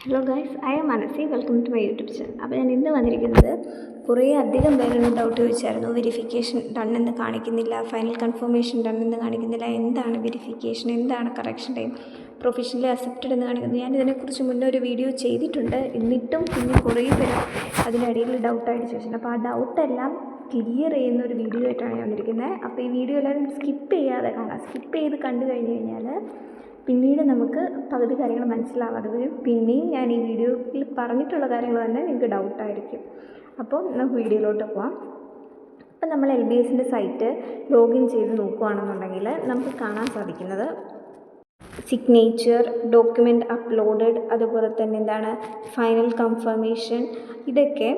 Hello guys, I am Manasi. Welcome to my YouTube channel. അപ്പോൾ ഞാൻ ഇന്ന് വന്നിരിക്കുന്നത് കുറേ അധികം പേരൊരു ഡൗട്ട് ചോദിച്ചായിരുന്നു. വെരിഫിക്കേഷൻ ഡൺ എന്ന് കാണിക്കുന്നില്ല, ഫൈനൽ കൺഫർമേഷൻ ഡൺ എന്ന് കാണിക്കുന്നില്ല, എന്താണ് വെരിഫിക്കേഷൻ, എന്താണ് കറക്ഷൻ ടൈം, പ്രൊഫഷണലി അക്സെപ്റ്റഡ് എന്ന് കാണിക്കുന്നത്. ഞാൻ ഇതിനെക്കുറിച്ച് മുന്നേ ഒരു വീഡിയോ ചെയ്തിട്ടുണ്ട്. എന്നിട്ടും പിന്നെ കുറേ പേര് അതിനിടയിൽ ഡൗട്ടായിട്ട് ചോദിച്ചിട്ടുണ്ട്. അപ്പോൾ ആ ഡൗട്ടെല്ലാം ക്ലിയർ ചെയ്യുന്ന ഒരു വീഡിയോ ആയിട്ടാണ് ഞാൻ വന്നിരിക്കുന്നത്. അപ്പോൾ ഈ വീഡിയോ എല്ലാവരും സ്കിപ്പ് ചെയ്യാതെ കാണാം. സ്കിപ്പ് ചെയ്ത് കണ്ടു കഴിഞ്ഞ് കഴിഞ്ഞാൽ പിന്നീട് നമുക്ക് പകുതി കാര്യങ്ങൾ മനസ്സിലാവാതെ വരും. പിന്നെയും ഞാൻ ഈ വീഡിയോയിൽ പറഞ്ഞിട്ടുള്ള കാര്യങ്ങൾ തന്നെ നിങ്ങൾക്ക് ഡൗട്ടായിരിക്കും. അപ്പോൾ നമുക്ക് വീഡിയോയിലോട്ട് പോകാം. അപ്പം നമ്മൾ LBSൻ്റെ സൈറ്റ് ലോഗിൻ ചെയ്ത് നോക്കുകയാണെന്നുണ്ടെങ്കിൽ നമുക്ക് കാണാൻ സാധിക്കുന്നത് സിഗ്നേച്ചർ, ഡോക്യുമെൻറ്റ് അപ്ലോഡഡ്, അതുപോലെ തന്നെ എന്താണ് ഫൈനൽ കൺഫർമേഷൻ, ഇതൊക്കെ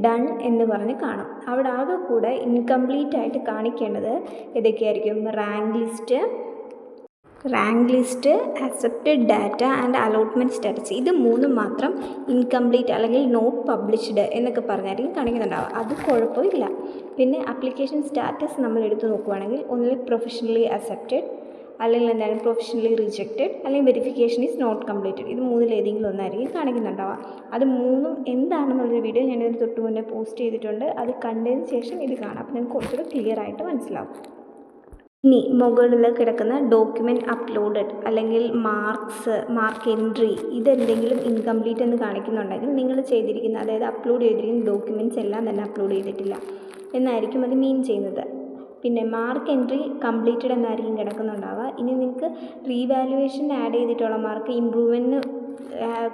ഡൺ എന്ന് പറഞ്ഞ് കാണും. അവിടെ ആകെ കൂടെ ഇൻകംപ്ലീറ്റ് ആയിട്ട് കാണിക്കേണ്ടത് ഏതൊക്കെയായിരിക്കും? Rank list, accepted data and allotment status. ഇത് മൂന്നും മാത്രം ഇൻകംപ്ലീറ്റ് അല്ലെങ്കിൽ നോട്ട് പബ്ലിഷ്ഡ് എന്നൊക്കെ പറഞ്ഞായിരിക്കും കാണിക്കുന്നുണ്ടാവുക. അത് കുഴപ്പമില്ല. പിന്നെ ആപ്ലിക്കേഷൻ സ്റ്റാറ്റസ് നമ്മൾ എടുത്ത് നോക്കുകയാണെങ്കിൽ ഒന്നിൽ പ്രൊഫഷണലി അക്സെപ്റ്റഡ്, അല്ലെങ്കിൽ എന്താണ് പ്രൊഫഷണലി റിജക്റ്റഡ്, അല്ലെങ്കിൽ വെരിഫിക്കേഷൻ ഈസ് നോട്ട് കംപ്ലീറ്റഡ്. ഇത് മൂന്നിൽ ഏതെങ്കിലും ഒന്നായിരിക്കും കാണിക്കുന്നുണ്ടാവുക. അത് മൂന്നും എന്താണെന്നുള്ളൊരു വീഡിയോ ഞാനിതിന് തൊട്ട് മുന്നേ പോസ്റ്റ് ചെയ്തിട്ടുണ്ട്. അത് കണ്ടതിന് ശേഷം ഇത് കാണാം. അപ്പോൾ നിങ്ങൾക്ക് കുറച്ചുകൂടെ ക്ലിയർ ആയിട്ട് മനസ്സിലാവും. ഇനി മുകളിൽ കിടക്കുന്ന ഡോക്യുമെൻറ്റ് അപ്ലോഡഡ് അല്ലെങ്കിൽ മാർക്ക് എൻട്രി, ഇതെന്തെങ്കിലും ഇൻകംപ്ലീറ്റ് എന്ന് കാണിക്കുന്നുണ്ടെങ്കിൽ നിങ്ങൾ ചെയ്തിരിക്കുന്ന, അതായത് അപ്ലോഡ് ചെയ്തിരിക്കുന്ന ഡോക്യുമെൻറ്റ്സ് എല്ലാം തന്നെ അപ്ലോഡ് ചെയ്തിട്ടില്ല എന്നായിരിക്കും അത് മീൻ ചെയ്യുന്നത്. പിന്നെ മാർക്ക് എൻട്രി കംപ്ലീറ്റഡ് എന്നായിരിക്കും കിടക്കുന്നുണ്ടാവുക. ഇനി നിങ്ങൾക്ക് റീവാലുവേഷൻ ആഡ് ചെയ്തിട്ടുള്ള മാർക്ക്, ഇമ്പ്രൂവ്മെൻറ്റിന്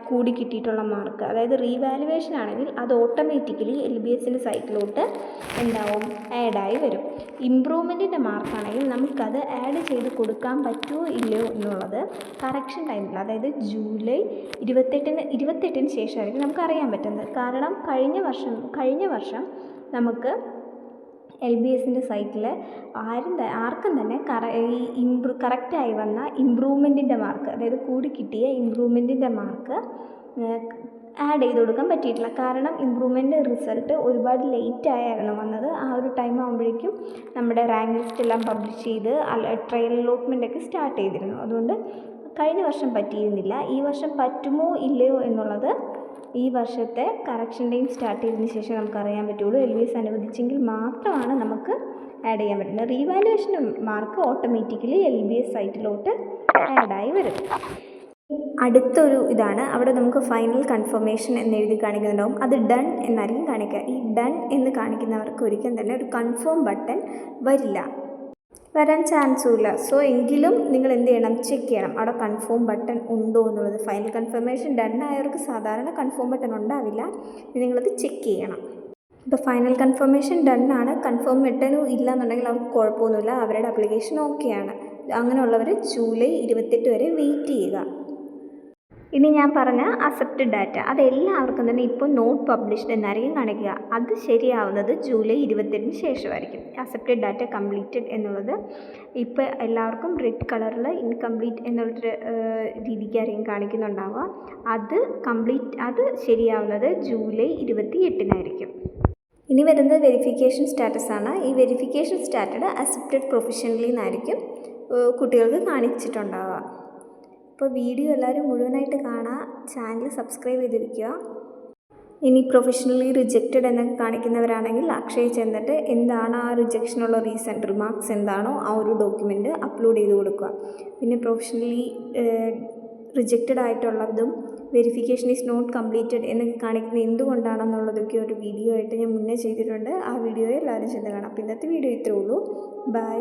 കൂടി കിട്ടിയിട്ടുള്ള മാർക്ക്, അതായത് റീവാലുവേഷൻ ആണെങ്കിൽ അത് ഓട്ടോമാറ്റിക്കലി LBSൻ്റെ സൈറ്റിലോട്ട് എന്താവും, ആഡായി വരും. ഇമ്പ്രൂവ്മെൻറ്റിൻ്റെ മാർക്കാണെങ്കിൽ നമുക്കത് ആഡ് ചെയ്ത് കൊടുക്കാൻ പറ്റുമോ ഇല്ലയോ എന്നുള്ളത് കറക്ഷൻ ടൈമിൽ, അതായത് ജൂലൈ 28-ന് ശേഷമായിരിക്കും നമുക്കറിയാൻ പറ്റുന്നത്. കാരണം കഴിഞ്ഞ വർഷം നമുക്ക് LBSൻ്റെ സൈറ്റിൽ ആർക്കും തന്നെ കറക്റ്റായി വന്ന ഇമ്പ്രൂവ്മെൻറ്റിൻ്റെ മാർക്ക്, അതായത് കൂടി കിട്ടിയ ഇമ്പ്രൂവ്മെൻറ്റിൻ്റെ മാർക്ക് ആഡ് ചെയ്ത് കൊടുക്കാൻ പറ്റിയിട്ടില്ല. കാരണം ഇമ്പ്രൂവ്മെൻറ്റ് റിസൾട്ട് ഒരുപാട് ലേറ്റായിരുന്നു വന്നത്. ആ ഒരു ടൈം ആകുമ്പോഴേക്കും നമ്മുടെ റാങ്ക് ലിസ്റ്റ് എല്ലാം പബ്ലിഷ് ചെയ്ത് ട്രയൽ അലോട്ട്മെൻറ്റൊക്കെ സ്റ്റാർട്ട് ചെയ്തിരുന്നു. അതുകൊണ്ട് കഴിഞ്ഞ വർഷം പറ്റിയിരുന്നില്ല. ഈ വർഷം പറ്റുമോ ഇല്ലയോ എന്നുള്ളത് ഈ വർഷത്തെ കറക്ഷൻ ടൈം സ്റ്റാർട്ട് ചെയ്തതിന് ശേഷം നമുക്ക് അറിയാൻ പറ്റുള്ളൂ. LBS അനുവദിച്ചെങ്കിൽ മാത്രമാണ് നമുക്ക് ആഡ് ചെയ്യാൻ പറ്റുന്നത്. റീവാലുവേഷൻ മാർക്ക് ഓട്ടോമാറ്റിക്കലി LBS സൈറ്റിലോട്ട് ആഡായി വരും. അടുത്തൊരു ഇതാണ്, അവിടെ നമുക്ക് ഫൈനൽ കൺഫർമേഷൻ എന്നെഴുതി കാണിക്കുന്നുണ്ടാവും. അത് ഡൺ എന്നായിരിക്കും കാണിക്കുക. ഈ ഡൺ എന്ന് കാണിക്കുന്നവർക്ക് ഒരിക്കലും തന്നെ ഒരു കൺഫേം ബട്ടൺ വരാൻ ചാൻസുമില്ല. സോ എങ്കിലും നിങ്ങൾ എന്ത് ചെയ്യണം, ചെക്ക് ചെയ്യണം അവിടെ കൺഫേം ബട്ടൺ ഉണ്ടോ എന്നുള്ളത്. ഫൈനൽ കൺഫർമേഷൻ ഡൺ ആയവർക്ക് സാധാരണ കൺഫേം ബട്ടൺ ഉണ്ടാവില്ല. നിങ്ങളത് ചെക്ക് ചെയ്യണം. ഇപ്പോൾ ഫൈനൽ കൺഫർമേഷൻ ഡൺ ആണ്, കൺഫേം ബട്ടനും ഇല്ല എന്നുണ്ടെങ്കിൽ അവർക്ക് കുഴപ്പമൊന്നുമില്ല, അവരുടെ ആപ്ലിക്കേഷൻ ഓക്കെയാണ്. അങ്ങനെയുള്ളവർ ജൂലൈ 28 വരെ വെയിറ്റ് ചെയ്യുക. ഇനി ഞാൻ പറഞ്ഞ അക്സെപ്റ്റഡ് ഡാറ്റ, അതെല്ലാവർക്കും തന്നെ ഇപ്പോൾ നോട്ട് പബ്ലിഷ്ഡ് എന്നായിരിക്കും കാണിക്കുക. അത് ശരിയാവുന്നത് ജൂലൈ 28-ന് ശേഷമായിരിക്കും. അക്സെപ്റ്റഡ് ഡാറ്റ കംപ്ലീറ്റഡ് എന്നുള്ളത് ഇപ്പോൾ എല്ലാവർക്കും റെഡ് കളറിൽ ഇൻകംപ്ലീറ്റ് എന്നുള്ളൊരു രീതിക്കായിരിക്കും കാണിക്കുന്നുണ്ടാവുക. അത് ശരിയാവുന്നത് ജൂലൈ 28-നായിരിക്കും. ഇനി വരുന്നത് വെരിഫിക്കേഷൻ സ്റ്റാറ്റസ് ആണ്. ഈ വെരിഫിക്കേഷൻ സ്റ്റാറ്റസ് അക്സെപ്റ്റഡ് പ്രൊഫഷണലി എന്നായിരിക്കും കുട്ടികൾക്ക് കാണിച്ചിട്ടുണ്ടാവുക. അപ്പോൾ വീഡിയോ എല്ലാവരും മുഴുവനായിട്ട് കാണുക, ചാനൽ സബ്സ്ക്രൈബ് ചെയ്തിരിക്കുക. ഇനി പ്രൊഫഷണലി റിജക്റ്റഡ് എന്നൊക്കെ കാണിക്കുന്നവരാണെങ്കിൽ അക്ഷയ ചെന്നിട്ട് എന്താണ് ആ റിജക്ഷനുള്ള റീസൺ, റിമാർക്സ് എന്താണോ ആ ഒരു ഡോക്യുമെൻറ്റ് അപ്ലോഡ് ചെയ്ത് കൊടുക്കുക. പിന്നെ പ്രൊഫഷണലി റിജക്റ്റഡ് ആയിട്ടുള്ളതും വെരിഫിക്കേഷൻ ഈസ് നോട്ട് കംപ്ലീറ്റഡ് എന്നൊക്കെ കാണിക്കുന്നത് എന്തുകൊണ്ടാണെന്നുള്ളതൊക്കെ ഒരു വീഡിയോ ആയിട്ട് ഞാൻ മുന്നേ ചെയ്തിട്ടുണ്ട്. ആ വീഡിയോ എല്ലാവരും ചെന്ന് കാണാം. അപ്പോൾ ഇന്നത്തെ വീഡിയോ ഇത്രേ ഉള്ളൂ. ബൈ.